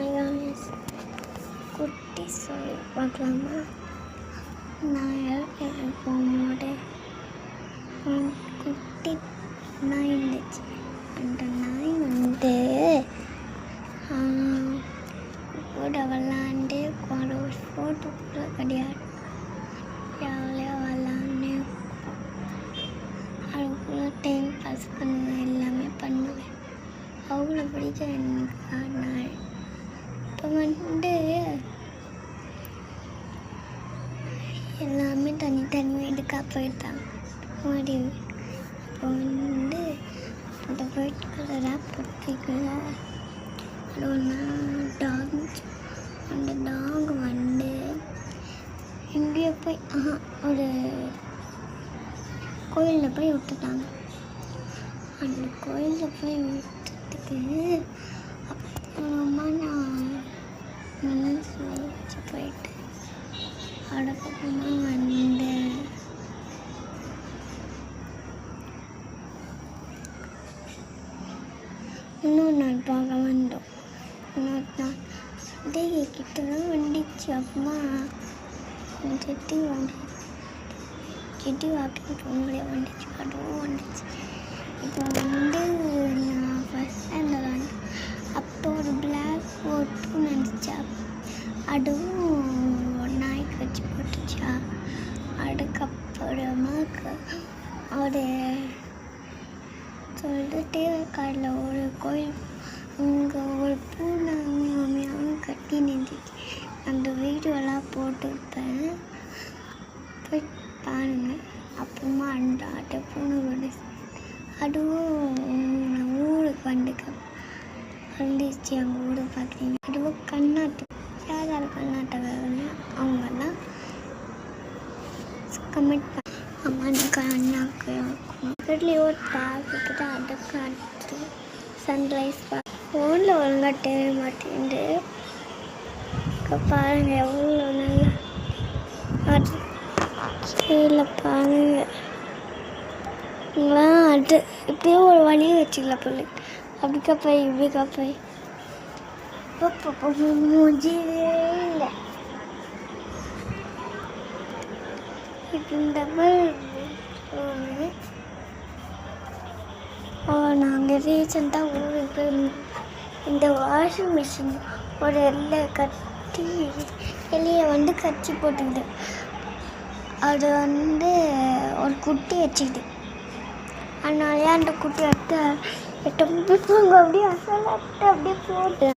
ஐயாஸ் குட்டி சொல்லி பார்க்கலாமா? நான் போகும்போது குட்டி நாய் இருந்துச்சு. அந்த நாய் கூட விளாண்டு ஒரு ஃபோட்டோ கூட கிடையாது. ஜாலியாக விளாண்டு அதுக்குள்ளே டைம் பாஸ் பண்ணுவேன், எல்லாமே பண்ணுவேன். அவ்வளோ பிடிக்கும் எனக்கு நாய். இப்போ எல்லாமே தனி வீட்டுக்காக போயிட்டாங்க முடிவு. அப்போ அந்த ஒயிட் கலராக பொட்டிக்கல அது ஒன்றா டாக். அந்த டாக் எங்கேயோ போய் ஒரு கோயிலில் போய் விட்டுட்டாங்க. அந்த கோயிலில் போய் விட்டுறதுக்கு அப்புறமா நான் வச்சு போயிட்டேன். அதுக்கப்புறமா இன்னொரு நாள் பார்க்க வந்தோம். இன்னொரு நாள் கிட்ட தான் வந்துச்சு. அப்புறமா செட்டி வாக்கிங் போகும்போதே வந்துச்சு, அதுவும் வந்துச்சு. இப்போ நான் ஃபஸ்ட் ஸ்டாண்டர்ட் வந்து அப்போ ஒரு பிளாக் போட்டு நினச்சா, அதுவும் நாய்க்கு வச்சு போட்டுச்சா. அதுக்கப்புறமா ஒரு சொல்லிட்டே இருக்காதுல ஒரு கோயில், அங்கே ஒரு பூனை கட்டி நின்றுச்சு. அந்த வீடியோலாம் போட்டுருப்பேன், போய் பாருங்கள். அப்புறமா அந்த பூனை வந்துச்சு. அதுவும் ஊருக்கு வந்துச்சு. அங்கே ஊரை பார்த்தீங்க. அதுவும் கர்நாடகா யாராவது கர்நாடகாவில் அவங்கெல்லாம் கமெண்ட் அண்ணாக்கு வீட்லேயே ஒரு பார்க்குது. அதுக்கு அடுத்து சன்ரைஸ் ஃபோனில் ஒழுங்காக தெரிய மாட்டேங்குது. பாருங்கள் எவ்வளோ நல்லா கீழே பாருங்கள். அது இப்படியே ஒரு வழியை வச்சுக்கலாம் பிள்ளை. அப்படிக்கா போய் இப்படிக்கா போய் முடியவே இல்லை. நாங்கள் ரீசெண்டாக ஊருக்கு இந்த வாஷிங் மிஷின் ஒரு எலியை கட்சி போட்டுக்குது. அது ஒரு குட்டி வச்சுக்குது. அதனாலே அந்த குட்டி எடுத்து அப்படியே அசலாட்டு அப்படியே போட்டு